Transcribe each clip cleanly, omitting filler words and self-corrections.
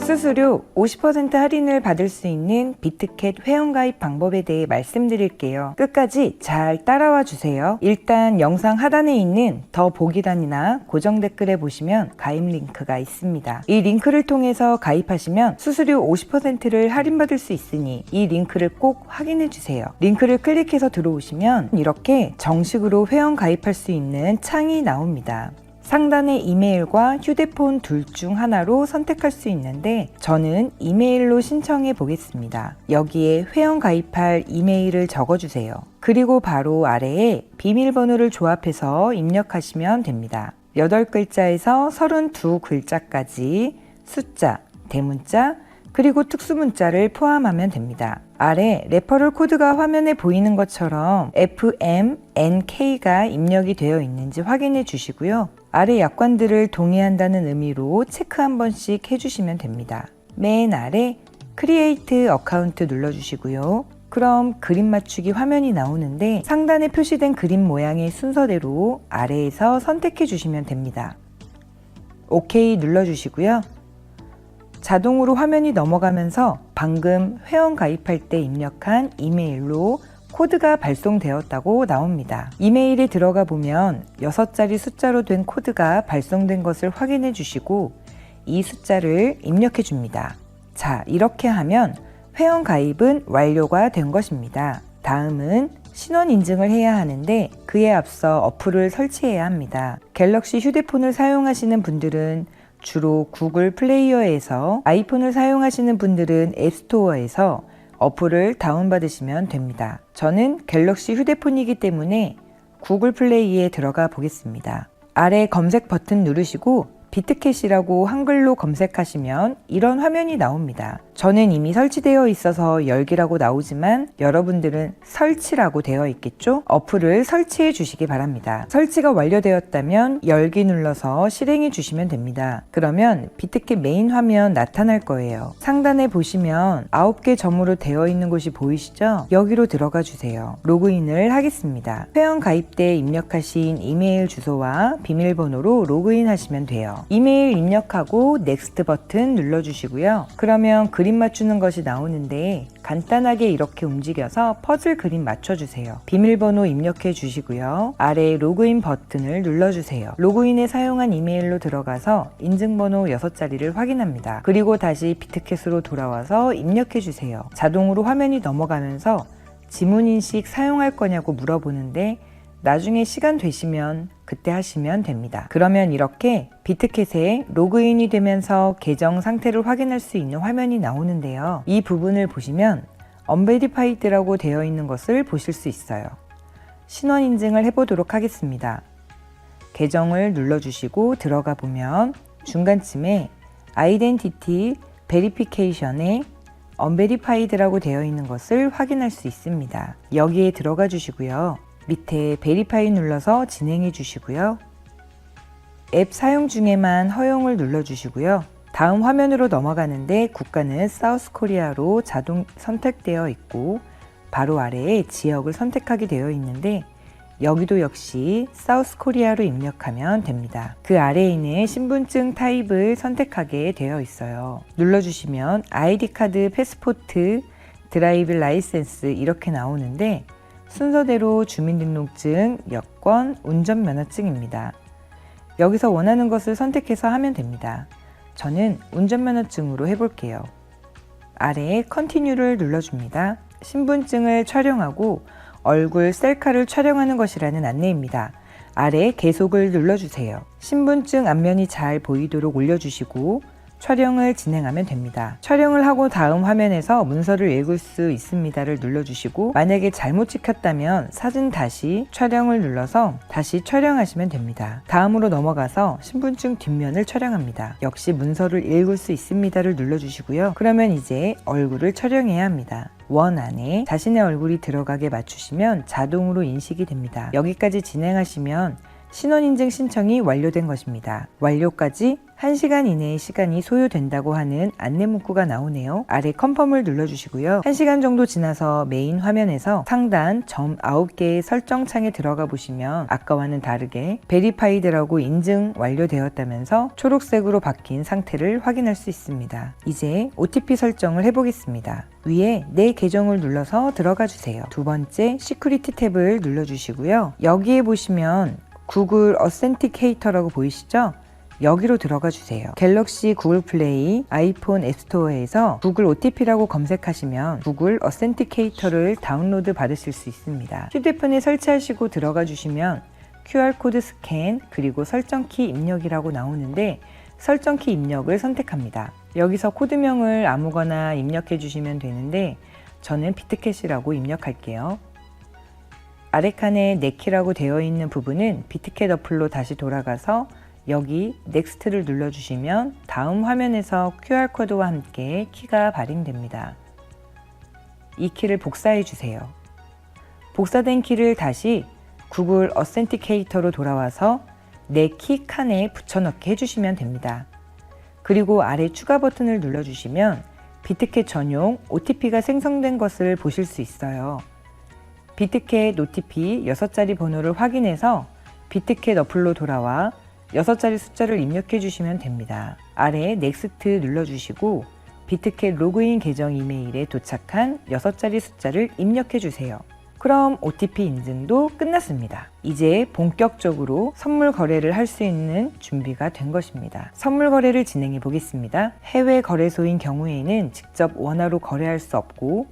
수수료 50% 할인을 받을 수 있는 비트캣 회원가입 방법에 대해 말씀드릴게요. 끝까지 잘 따라와 주세요. 일단 영상 하단에 있는 더 보기란이나 고정 댓글에 보시면 가입 링크가 있습니다. 이 링크를 통해서 가입하시면 수수료 50%를 할인받을 수 있으니 이 링크를 꼭 확인해 주세요. 링크를 클릭해서 들어오시면 이렇게 정식으로 회원 가입할 수 있는 창이 나옵니다. 상단에 이메일과 휴대폰 둘 중 하나로 선택할 수 있는데 저는 이메일로 신청해 보겠습니다. 여기에 회원 가입할 이메일을 적어주세요. 그리고 바로 아래에 비밀번호를 조합해서 입력하시면 됩니다. 8글자에서 32글자까지 숫자, 대문자, 그리고 특수문자를 포함하면 됩니다. 아래 레퍼럴 코드가 화면에 보이는 것처럼 FMNK가 입력이 되어 있는지 확인해 주시고요. 아래 약관들을 동의한다는 의미로 체크 한 번씩 해주시면 됩니다. 맨 아래 크리에이트 어카운트 눌러주시고요. 그럼 그림 맞추기 화면이 나오는데 상단에 표시된 그림 모양의 순서대로 아래에서 선택해 주시면 됩니다. OK 눌러주시고요. 자동으로 화면이 넘어가면서 방금 회원 가입할 때 입력한 이메일로 코드가 발송되었다고 나옵니다. 이메일에 들어가 보면 6자리 숫자로 된 코드가 발송된 것을 확인해 주시고 이 숫자를 입력해 줍니다. 자, 이렇게 하면 회원 가입은 완료가 된 것입니다. 다음은 신원 인증을 해야 하는데 그에 앞서 어플을 설치해야 합니다. 갤럭시 휴대폰을 사용하시는 분들은 주로 구글 플레이어에서, 아이폰을 사용하시는 분들은 앱스토어에서 어플을 다운받으시면 됩니다. 저는 갤럭시 휴대폰이기 때문에 구글 플레이에 들어가 보겠습니다. 아래 검색 버튼 누르시고 비트캣이라고 한글로 검색하시면 이런 화면이 나옵니다. 저는 이미 설치되어 있어서 열기라고 나오지만 여러분들은 설치라고 되어 있겠죠? 어플을 설치해 주시기 바랍니다. 설치가 완료되었다면 열기 눌러서 실행해 주시면 됩니다. 그러면 비트캣 메인 화면 나타날 거예요. 상단에 보시면 9개 점으로 되어 있는 곳이 보이시죠? 여기로 들어가 주세요. 로그인을 하겠습니다. 회원 가입 때 입력하신 이메일 주소와 비밀번호로 로그인 하시면 돼요. 이메일 입력하고 넥스트 버튼 눌러주시고요. 그러면 그림 맞추는 것이 나오는데 간단하게 이렇게 움직여서 퍼즐 그림 맞춰주세요. 비밀번호 입력해 주시고요. 아래 로그인 버튼을 눌러주세요. 로그인에 사용한 이메일로 들어가서 인증번호 6자리를 확인합니다. 그리고 다시 비트캣으로 돌아와서 입력해 주세요. 자동으로 화면이 넘어가면서 지문인식 사용할 거냐고 물어보는데 나중에 시간 되시면 그때 하시면 됩니다. 그러면 이렇게 비트캣에 로그인이 되면서 계정 상태를 확인할 수 있는 화면이 나오는데요. 이 부분을 보시면 Unverified라고 되어 있는 것을 보실 수 있어요. 신원 인증을 해보도록 하겠습니다. 계정을 눌러주시고 들어가 보면 중간쯤에 Identity Verification에 Unverified라고 되어 있는 것을 확인할 수 있습니다. 여기에 들어가 주시고요. 밑에 베리파이 눌러서 진행해 주시고요. 앱 사용 중에만 허용을 눌러 주시고요. 다음 화면으로 넘어가는데 국가는 사우스 코리아로 자동 선택되어 있고 바로 아래에 지역을 선택하게 되어 있는데 여기도 역시 사우스 코리아로 입력하면 됩니다. 그 아래에 있는 신분증 타입을 선택하게 되어 있어요. 눌러주시면 아이디 카드, 패스포트, 드라이브 라이센스 이렇게 나오는데 순서대로 주민등록증, 여권, 운전면허증입니다. 여기서 원하는 것을 선택해서 하면 됩니다. 저는 운전면허증으로 해볼게요. 아래에 컨티뉴를 눌러줍니다. 신분증을 촬영하고 얼굴 셀카를 촬영하는 것이라는 안내입니다. 아래 계속을 눌러주세요. 신분증 앞면이 잘 보이도록 올려주시고 촬영을 진행하면 됩니다. 촬영을 하고 다음 화면에서 문서를 읽을 수 있습니다를 눌러주시고 만약에 잘못 찍혔다면 사진 다시 촬영을 눌러서 다시 촬영하시면 됩니다. 다음으로 넘어가서 신분증 뒷면을 촬영합니다. 역시 문서를 읽을 수 있습니다를 눌러주시고요. 그러면 이제 얼굴을 촬영해야 합니다. 원 안에 자신의 얼굴이 들어가게 맞추시면 자동으로 인식이 됩니다. 여기까지 진행하시면 신원인증 신청이 완료된 것입니다. 완료까지 1시간 이내의 시간이 소요된다고 하는 안내 문구가 나오네요. 아래 컨펌을 눌러주시고요. 1시간 정도 지나서 메인 화면에서 상단 점 9개의 설정창에 들어가 보시면 아까와는 다르게 베리파이드라고 인증 완료되었다면서 초록색으로 바뀐 상태를 확인할 수 있습니다. 이제 OTP 설정을 해보겠습니다. 위에 내 계정을 눌러서 들어가 주세요. 두 번째 시큐리티 탭을 눌러주시고요. 여기에 보시면 구글 어센티케이터라고 보이시죠? 여기로 들어가 주세요. 갤럭시 구글 플레이, 아이폰 앱스토어에서 구글 OTP라고 검색하시면 구글 어센티케이터를 다운로드 받으실 수 있습니다. 휴대폰에 설치하시고 들어가 주시면 QR코드 스캔 그리고 설정키 입력이라고 나오는데 설정키 입력을 선택합니다. 여기서 코드명을 아무거나 입력해 주시면 되는데 저는 비트캣이라고 입력할게요. 아래 칸에 내 키라고 되어 있는 부분은 비트캣 어플로 다시 돌아가서 여기 넥스트를 눌러주시면 다음 화면에서 QR코드와 함께 키가 발행됩니다. 이 키를 복사해 주세요. 복사된 키를 다시 구글 어센티케이터로 돌아와서 내 키 칸에 붙여넣기 해주시면 됩니다. 그리고 아래 추가 버튼을 눌러주시면 비트캣 전용 OTP가 생성된 것을 보실 수 있어요. 비트캣 OTP 6자리 번호를 확인해서 비트캣 어플로 돌아와 6자리 숫자를 입력해 주시면 됩니다. 아래 넥스트 눌러주시고 비트캣 로그인 계정 이메일에 도착한 6자리 숫자를 입력해 주세요. 그럼 OTP 인증도 끝났습니다. 이제 본격적으로 선물 거래를 할 수 있는 준비가 된 것입니다. 선물 거래를 진행해 보겠습니다. 해외 거래소인 경우에는 직접 원화로 거래할 수 없고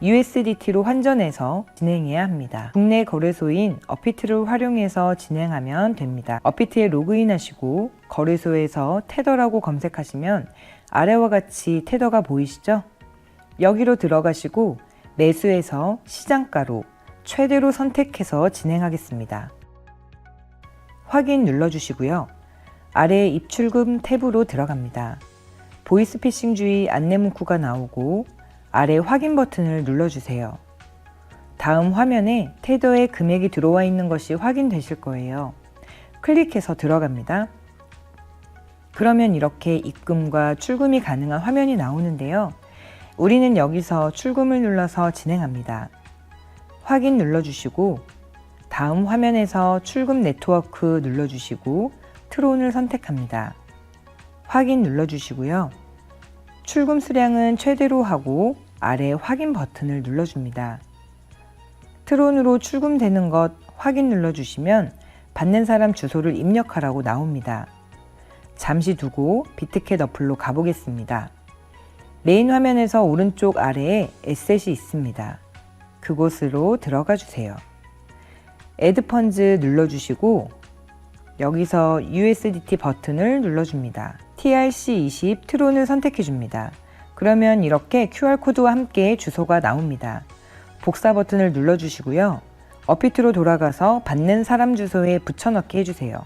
USDT로 환전해서 진행해야 합니다. 국내 거래소인 어피트를 활용해서 진행하면 됩니다. 어피트에 로그인하시고 거래소에서 테더라고 검색하시면 아래와 같이 테더가 보이시죠? 여기로 들어가시고 매수해서 시장가로 최대로 선택해서 진행하겠습니다. 확인 눌러주시고요. 아래 입출금 탭으로 들어갑니다. 보이스피싱 주의 안내 문구가 나오고 아래 확인 버튼을 눌러주세요. 다음 화면에 테더에 금액이 들어와 있는 것이 확인되실 거예요. 클릭해서 들어갑니다. 그러면 이렇게 입금과 출금이 가능한 화면이 나오는데요. 우리는 여기서 출금을 눌러서 진행합니다. 확인 눌러주시고 다음 화면에서 출금 네트워크 눌러주시고 트론을 선택합니다. 확인 눌러주시고요. 출금 수량은 최대로 하고 아래 확인 버튼을 눌러줍니다. 트론으로 출금되는 것 확인 눌러주시면 받는 사람 주소를 입력하라고 나옵니다. 잠시 두고 비트캣 어플로 가보겠습니다. 메인 화면에서 오른쪽 아래에 에셋이 있습니다. 그곳으로 들어가 주세요. Add 펀즈 눌러주시고 여기서 USDT 버튼을 눌러줍니다. TRC20 트론을 선택해 줍니다. 그러면 이렇게 QR코드와 함께 주소가 나옵니다. 복사 버튼을 눌러주시고요. 어피트로 돌아가서 받는 사람 주소에 붙여넣기 해주세요.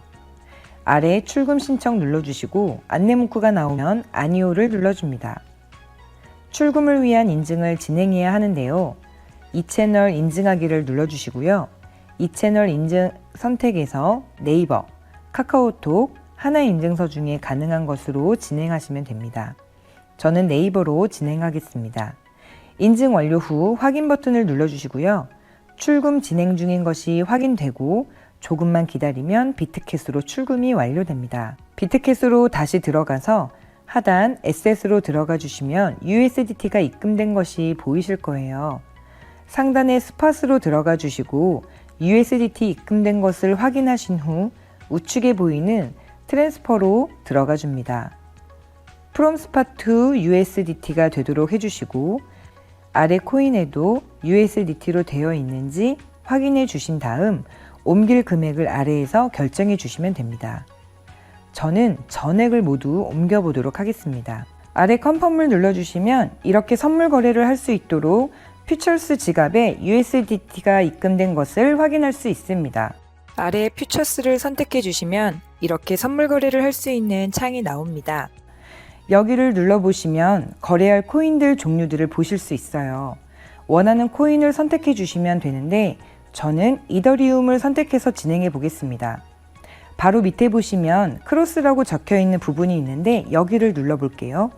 아래 출금 신청 눌러주시고 안내 문구가 나오면 아니오를 눌러줍니다. 출금을 위한 인증을 진행해야 하는데요. 이 채널 인증하기를 눌러주시고요. 이 채널 인증 선택에서 네이버, 카카오톡, 하나인증서 중에 가능한 것으로 진행하시면 됩니다. 저는 네이버로 진행하겠습니다. 인증 완료 후 확인 버튼을 눌러주시고요. 출금 진행 중인 것이 확인되고 조금만 기다리면 비트캣으로 출금이 완료됩니다. 비트캣으로 다시 들어가서 하단 에셋으로 들어가 주시면 USDT가 입금된 것이 보이실 거예요. 상단에 스팟으로 들어가 주시고 USDT 입금된 것을 확인하신 후 우측에 보이는 트랜스퍼로 들어가 줍니다. From Spot to USDT가 되도록 해주시고 아래 코인에도 USDT로 되어 있는지 확인해 주신 다음 옮길 금액을 아래에서 결정해 주시면 됩니다. 저는 전액을 모두 옮겨 보도록 하겠습니다. 아래 컨펌을 눌러주시면 이렇게 선물 거래를 할 수 있도록 퓨처스 지갑에 USDT가 입금된 것을 확인할 수 있습니다. 아래 퓨처스를 선택해 주시면 이렇게 선물 거래를 할 수 있는 창이 나옵니다. 여기를 눌러보시면 거래할 코인들 종류들을 보실 수 있어요. 원하는 코인을 선택해 주시면 되는데 저는 이더리움을 선택해서 진행해 보겠습니다. 바로 밑에 보시면 크로스라고 적혀 있는 부분이 있는데 여기를 눌러 볼게요.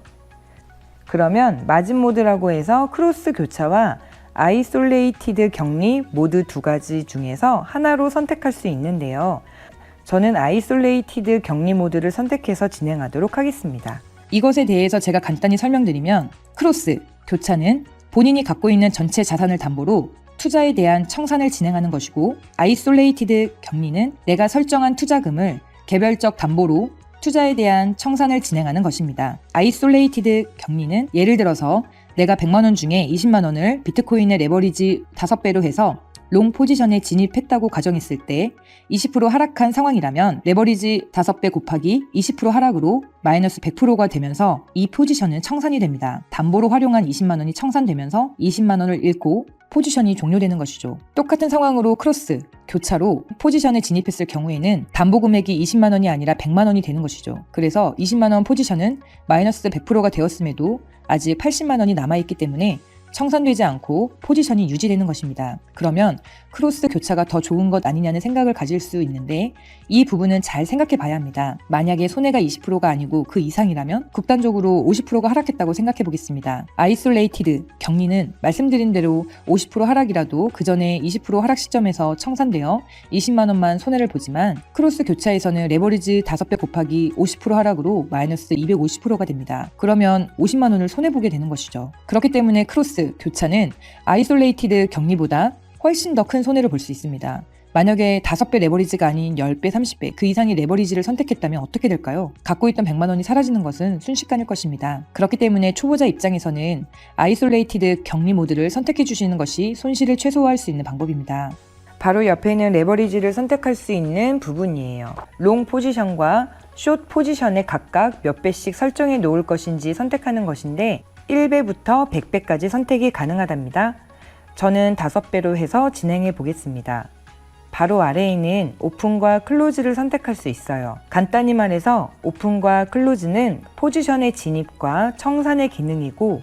그러면 마진 모드라고 해서 크로스 교차와 아이솔레이티드 격리 모두 두 가지 중에서 하나로 선택할 수 있는데요. 저는 아이솔레이티드 격리 모드를 선택해서 진행하도록 하겠습니다. 이것에 대해서 제가 간단히 설명드리면 크로스, 교차는 본인이 갖고 있는 전체 자산을 담보로 투자에 대한 청산을 진행하는 것이고, 아이솔레이티드 격리는 내가 설정한 투자금을 개별적 담보로 투자에 대한 청산을 진행하는 것입니다. 아이솔레이티드 격리는 예를 들어서 내가 100만 원 중에 20만 원을 비트코인의 레버리지 5배로 해서 롱 포지션에 진입했다고 가정했을 때 20% 하락한 상황이라면 레버리지 5배 곱하기 20% 하락으로 마이너스 100%가 되면서 이 포지션은 청산이 됩니다. 담보로 활용한 20만 원이 청산되면서 20만 원을 잃고 포지션이 종료되는 것이죠. 똑같은 상황으로 크로스, 교차로 포지션에 진입했을 경우에는 담보 금액이 20만 원이 아니라 100만 원이 되는 것이죠. 그래서 20만 원 포지션은 마이너스 100%가 되었음에도 아직 80만 원이 남아있기 때문에 청산되지 않고 포지션이 유지되는 것입니다. 그러면 크로스 교차가 더 좋은 것 아니냐는 생각을 가질 수 있는데 이 부분은 잘 생각해 봐야 합니다. 만약에 손해가 20%가 아니고 그 이상이라면 극단적으로 50%가 하락했다고 생각해 보겠습니다. 아이솔레이티드 격리는 말씀드린 대로 50% 하락이라도 그 전에 20% 하락 시점에서 청산되어 20만 원만 손해를 보지만 크로스 교차에서는 레버리지 5배 곱하기 50% 하락으로 마이너스 250%가 됩니다. 그러면 50만 원을 손해보게 되는 것이죠. 그렇기 때문에 크로스 교차는 아이솔레이티드 격리보다 훨씬 더 큰 손해를 볼 수 있습니다. 만약에 5배 레버리지가 아닌 10배, 30배 그 이상의 레버리지를 선택했다면 어떻게 될까요? 갖고 있던 100만 원이 사라지는 것은 순식간일 것입니다. 그렇기 때문에 초보자 입장에서는 아이솔레이티드 격리 모드를 선택해 주시는 것이 손실을 최소화할 수 있는 방법입니다. 바로 옆에는 레버리지를 선택할 수 있는 부분이에요. 롱 포지션과 숏 포지션에 각각 몇 배씩 설정해 놓을 것인지 선택하는 것인데 1배부터 100배까지 선택이 가능하답니다. 저는 5배로 해서 진행해 보겠습니다. 바로 아래에는 오픈과 클로즈를 선택할 수 있어요. 간단히 말해서 오픈과 클로즈는 포지션의 진입과 청산의 기능이고,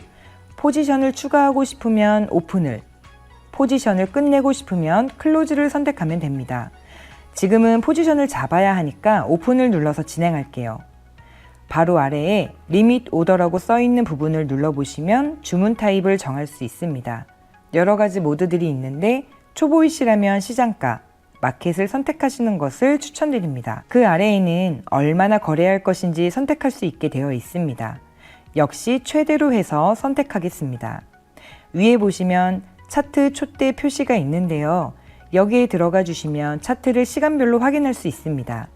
포지션을 추가하고 싶으면 오픈을, 포지션을 끝내고 싶으면 클로즈를 선택하면 됩니다. 지금은 포지션을 잡아야 하니까 오픈을 눌러서 진행할게요. 바로 아래에 리밋 오더라고 써있는 부분을 눌러보시면 주문 타입을 정할 수 있습니다. 여러 가지 모드들이 있는데 초보이시라면 시장가, 마켓을 선택하시는 것을 추천드립니다. 그 아래에는 얼마나 거래할 것인지 선택할 수 있게 되어 있습니다. 역시 최대로 해서 선택하겠습니다. 위에 보시면 차트 촛대 표시가 있는데요. 여기에 들어가 주시면 차트를 시간별로 확인할 수 있습니다.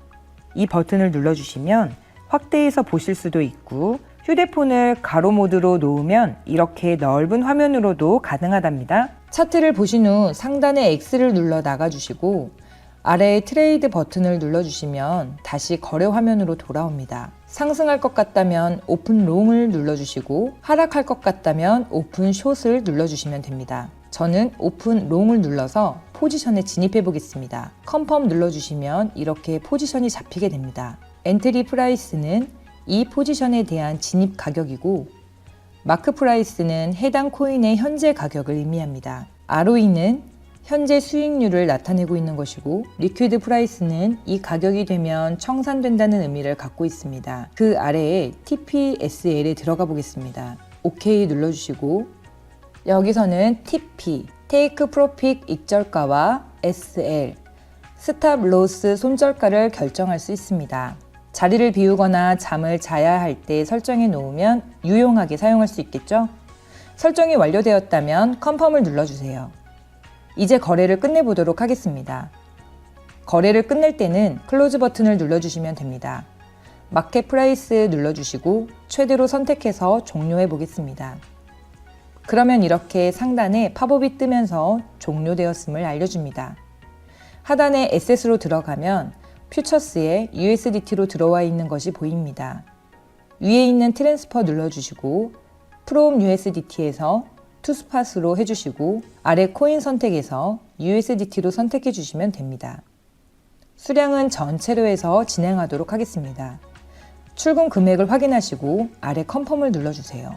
이 버튼을 눌러주시면 확대해서 보실 수도 있고, 휴대폰을 가로 모드로 놓으면 이렇게 넓은 화면으로도 가능하답니다. 차트를 보신 후 상단에 X를 눌러 나가주시고 아래에 트레이드 버튼을 눌러주시면 다시 거래 화면으로 돌아옵니다. 상승할 것 같다면 오픈 롱을 눌러주시고 하락할 것 같다면 오픈 숏을 눌러주시면 됩니다. 저는 오픈 롱을 눌러서 포지션에 진입해 보겠습니다. 컨펌 눌러주시면 이렇게 포지션이 잡히게 됩니다. 엔트리 프라이스는 이 포지션에 대한 진입 가격이고, 마크 프라이스는 해당 코인의 현재 가격을 의미합니다. ROE는 현재 수익률을 나타내고 있는 것이고, 리퀴드 프라이스는 이 가격이 되면 청산된다는 의미를 갖고 있습니다. 그 아래에 TPSL에 들어가 보겠습니다. OK 눌러주시고, 여기서는 TP, 테이크 프로핏 익절가와 SL, 스탑 로스 손절가를 결정할 수 있습니다. 자리를 비우거나 잠을 자야 할 때 설정해 놓으면 유용하게 사용할 수 있겠죠? 설정이 완료되었다면 컨펌을 눌러주세요. 이제 거래를 끝내보도록 하겠습니다. 거래를 끝낼 때는 클로즈 버튼을 눌러주시면 됩니다. 마켓 프라이스 눌러주시고 최대로 선택해서 종료해 보겠습니다. 그러면 이렇게 상단에 팝업이 뜨면서 종료되었음을 알려줍니다. 하단에 에셋으로 들어가면 퓨처스에 USDT로 들어와 있는 것이 보입니다. 위에 있는 트랜스퍼 눌러주시고 From USDT에서 투스팟으로 해주시고 아래 코인 선택에서 USDT로 선택해 주시면 됩니다. 수량은 전체로 해서 진행하도록 하겠습니다. 출금 금액을 확인하시고 아래 컨펌을 눌러주세요.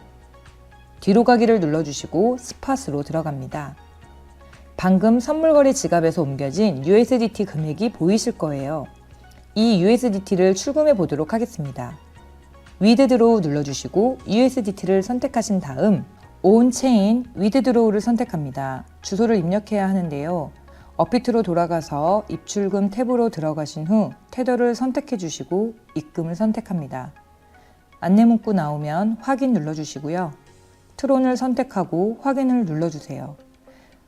뒤로 가기를 눌러주시고 스팟으로 들어갑니다. 방금 선물거래 지갑에서 옮겨진 USDT 금액이 보이실 거예요. 이 USDT를 출금해 보도록 하겠습니다. 위드드로우 눌러주시고 USDT를 선택하신 다음 온체인 위드드로우를 선택합니다. 주소를 입력해야 하는데요. 업비트로 돌아가서 입출금 탭으로 들어가신 후 테더를 선택해 주시고 입금을 선택합니다. 안내 문구 나오면 확인 눌러주시고요. 트론을 선택하고 확인을 눌러주세요.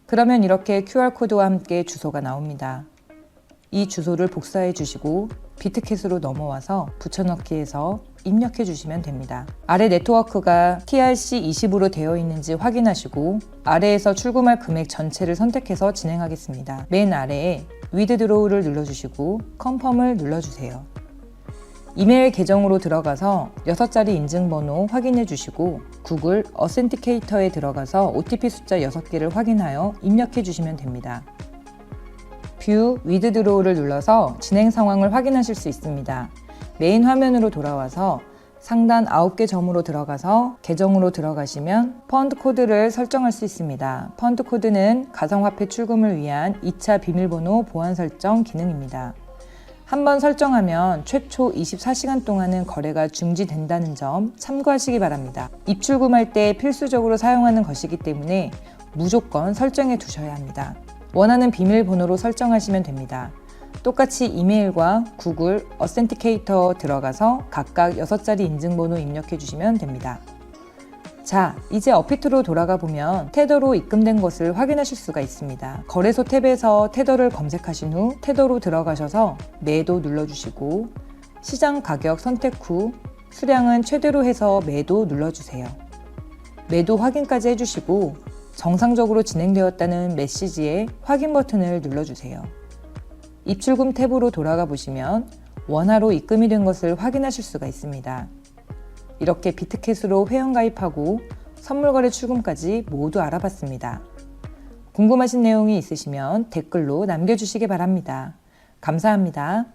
그러면 이렇게 QR코드와 함께 주소가 나옵니다. 이 주소를 복사해 주시고 비트캣으로 넘어와서 붙여넣기해서 입력해 주시면 됩니다. 아래 네트워크가 TRC20으로 되어 있는지 확인하시고 아래에서 출금할 금액 전체를 선택해서 진행하겠습니다. 맨 아래에 위드드로우를 눌러주시고 컨펌을 눌러주세요. 이메일 계정으로 들어가서 6자리 인증번호 확인해 주시고 구글 어센티케이터에 들어가서 OTP 숫자 6개를 확인하여 입력해 주시면 됩니다. 뷰 위드드로우를 눌러서 진행 상황을 확인하실 수 있습니다. 메인 화면으로 돌아와서 상단 9개 점으로 들어가서 계정으로 들어가시면 펀드 코드를 설정할 수 있습니다. 펀드 코드는 가상화폐 출금을 위한 2차 비밀번호 보안 설정 기능입니다. 한번 설정하면 최초 24시간 동안은 거래가 중지된다는 점 참고하시기 바랍니다. 입출금할 때 필수적으로 사용하는 것이기 때문에 무조건 설정해 두셔야 합니다. 원하는 비밀번호로 설정하시면 됩니다. 똑같이 이메일과 구글 어센티케이터 들어가서 각각 6자리 인증번호 입력해 주시면 됩니다. 자, 이제 업비트로 돌아가 보면 테더로 입금된 것을 확인하실 수가 있습니다. 거래소 탭에서 테더를 검색하신 후 테더로 들어가셔서 매도 눌러주시고 시장 가격 선택 후 수량은 최대로 해서 매도 눌러주세요. 매도 확인까지 해주시고 정상적으로 진행되었다는 메시지에 확인 버튼을 눌러주세요. 입출금 탭으로 돌아가 보시면 원화로 입금이 된 것을 확인하실 수가 있습니다. 이렇게 비트캣으로 회원가입하고 선물거래 출금까지 모두 알아봤습니다. 궁금하신 내용이 있으시면 댓글로 남겨주시기 바랍니다. 감사합니다.